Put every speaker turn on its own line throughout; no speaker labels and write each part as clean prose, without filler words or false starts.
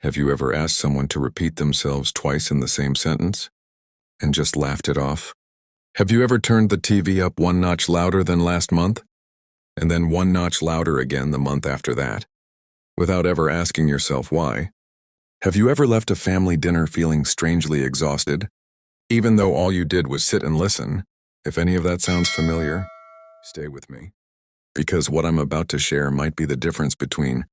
Have you ever asked someone to repeat themselves twice in the same sentence and just laughed it off? Have you ever turned the TV up one notch louder than last month, and then one notch louder again the month after that, without ever asking yourself why? Have you ever left a family dinner feeling strangely exhausted, even though all you did was sit and listen? If any of that sounds familiar, stay with me, because what I'm about to share might be the difference between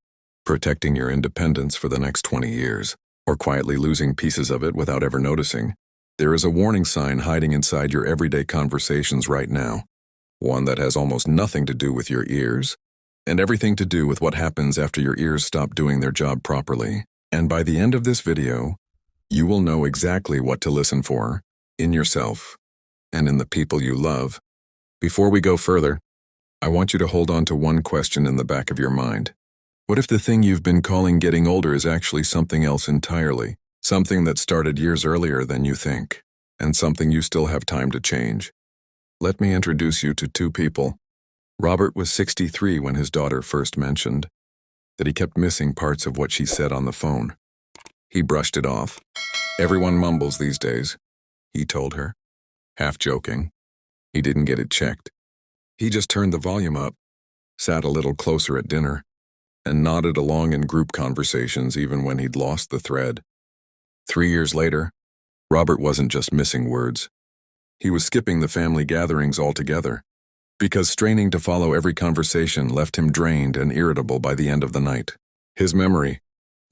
protecting your independence for the next 20 years or quietly losing pieces of it without ever noticing. There is a warning sign hiding inside your everyday conversations right now, one that has almost nothing to do with your ears and everything to do with what happens after your ears stop doing their job properly. And by the end of this video, you will know exactly what to listen for in yourself and in the people you love. Before we go further, I want you to hold on to one question in the back of your mind. What if the thing you've been calling getting older is actually something else entirely? Something that started years earlier than you think, and something you still have time to change. Let me introduce you to two people. Robert was 63 when his daughter first mentioned that he kept missing parts of what she said on the phone. He brushed it off. Everyone mumbles these days, he told her, half joking. He didn't get it checked. He just turned the volume up, sat a little closer at dinner, and nodded along in group conversations even when he'd lost the thread. 3 years later, Robert wasn't just missing words. He was skipping the family gatherings altogether, because straining to follow every conversation left him drained and irritable by the end of the night. His memory,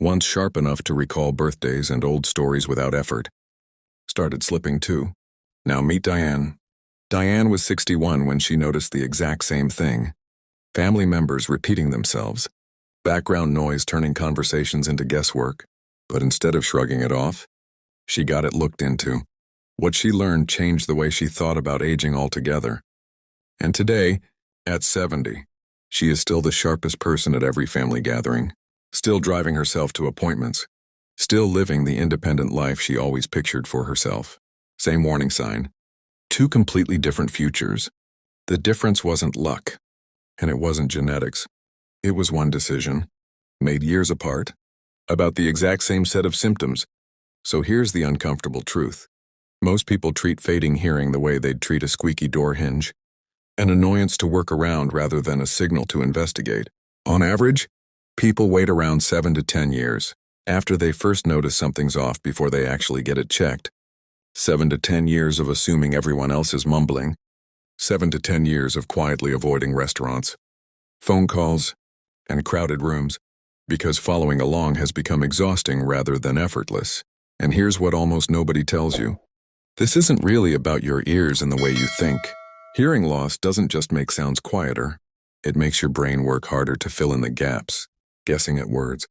once sharp enough to recall birthdays and old stories without effort, started slipping too. Now meet Diane. Diane was 61 when she noticed the exact same thing. Family members repeating themselves, background noise turning conversations into guesswork. But instead of shrugging it off, she got it looked into. What she learned changed the way she thought about aging altogether. And today, at 70, she is still the sharpest person at every family gathering, still driving herself to appointments, still living the independent life she always pictured for herself. Same warning sign. Two completely different futures. The difference wasn't luck, and it wasn't genetics. It was one decision, made years apart, about the exact same set of symptoms. So here's the uncomfortable truth. Most people treat fading hearing the way they'd treat a squeaky door hinge, an annoyance to work around rather than a signal to investigate. On average, people wait around 7 to 10 years after they first notice something's off before they actually get it checked. 7 to 10 years of assuming everyone else is mumbling. 7 to 10 years of quietly avoiding restaurants, phone calls, and crowded rooms, because following along has become exhausting rather than effortless. And here's what almost nobody tells you. This isn't really about your ears and the way you think. Hearing loss doesn't just make sounds quieter. It makes your brain work harder to fill in the gaps, guessing at words,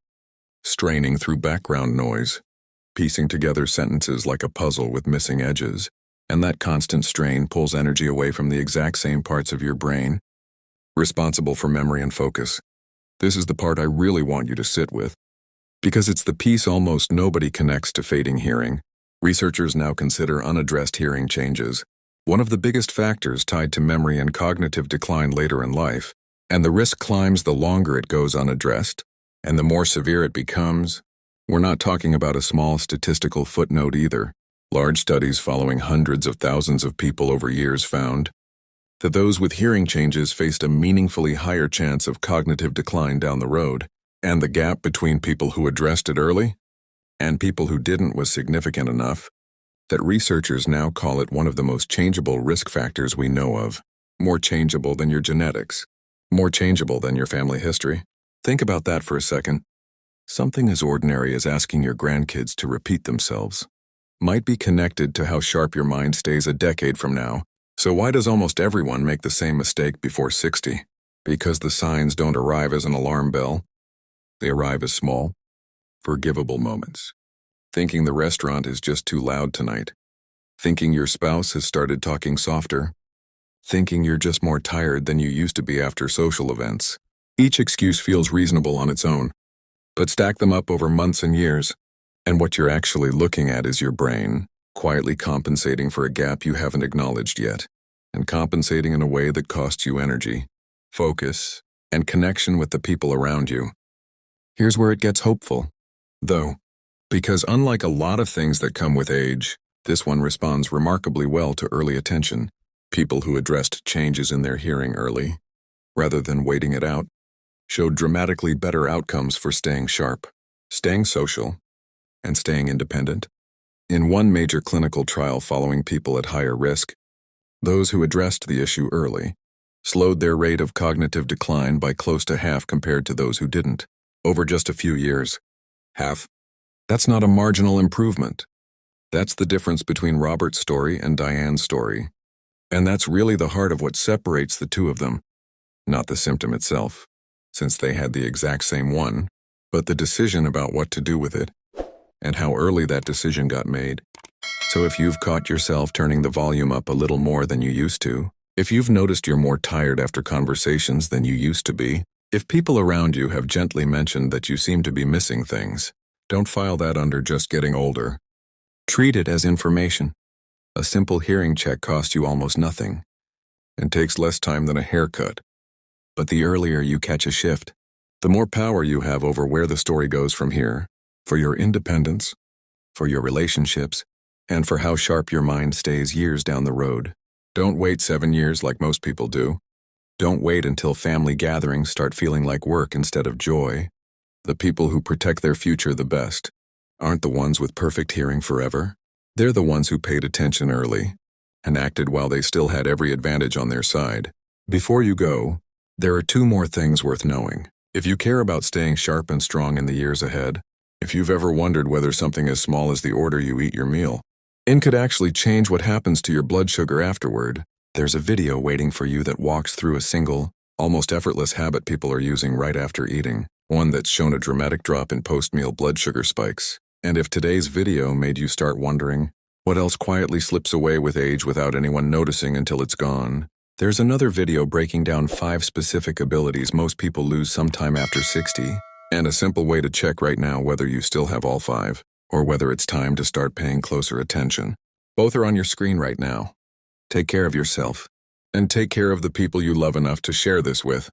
straining through background noise, piecing together sentences like a puzzle with missing edges. And that constant strain pulls energy away from the exact same parts of your brain, responsible for memory and focus. This is the part I really want you to sit with, because it's the piece almost nobody connects to fading hearing. Researchers now consider unaddressed hearing changes one of the biggest factors tied to memory and cognitive decline later in life, and the risk climbs the longer it goes unaddressed, and the more severe it becomes. We're not talking about a small statistical footnote either. Large studies following hundreds of thousands of people over years found that those with hearing changes faced a meaningfully higher chance of cognitive decline down the road, and the gap between people who addressed it early and people who didn't was significant enough that researchers now call it one of the most changeable risk factors we know of. More changeable than your genetics, more changeable than your family history. Think about that for a second. Something as ordinary as asking your grandkids to repeat themselves might be connected to how sharp your mind stays a decade from now. So why does almost everyone make the same mistake before 60? Because the signs don't arrive as an alarm bell. They arrive as small, forgivable moments. Thinking the restaurant is just too loud tonight. Thinking your spouse has started talking softer. Thinking you're just more tired than you used to be after social events. Each excuse feels reasonable on its own, but stack them up over months and years, and what you're actually looking at is your brain, quietly compensating for a gap you haven't acknowledged yet, and compensating in a way that costs you energy, focus, and connection with the people around you. Here's where it gets hopeful. though, because unlike a lot of things that come with age, this one responds remarkably well to early attention. People who addressed changes in their hearing early, rather than waiting it out, showed dramatically better outcomes for staying sharp, staying social, and staying independent. In one major clinical trial following people at higher risk, those who addressed the issue early slowed their rate of cognitive decline by close to half compared to those who didn't, over just a few years. Half? That's not a marginal improvement. That's the difference between Robert's story and Diane's story. And that's really the heart of what separates the two of them, not the symptom itself, since they had the exact same one, but the decision about what to do with it, and how early that decision got made. So if you've caught yourself turning the volume up a little more than you used to, if you've noticed you're more tired after conversations than you used to be, if people around you have gently mentioned that you seem to be missing things, don't file that under just getting older. Treat it as information. A simple hearing check costs you almost nothing and takes less time than a haircut. But the earlier you catch a shift, the more power you have over where the story goes from here, for your independence, for your relationships, and for how sharp your mind stays years down the road. Don't wait 7 years like most people do. Don't wait until family gatherings start feeling like work instead of joy. The people who protect their future the best aren't the ones with perfect hearing forever. They're the ones who paid attention early and acted while they still had every advantage on their side. Before you go, there are 2 more things worth knowing. If you care about staying sharp and strong in the years ahead, if you've ever wondered whether something as small as the order you eat your meal could actually change what happens to your blood sugar afterward, there's a video waiting for you that walks through a single, almost effortless habit people are using right after eating, one that's shown a dramatic drop in post-meal blood sugar spikes. And if today's video made you start wondering what else quietly slips away with age without anyone noticing until it's gone, there's another video breaking down 5 specific abilities most people lose sometime after 60, and a simple way to check right now whether you still have all 5, or whether it's time to start paying closer attention. Both are on your screen right now. Take care of yourself, and take care of the people you love enough to share this with.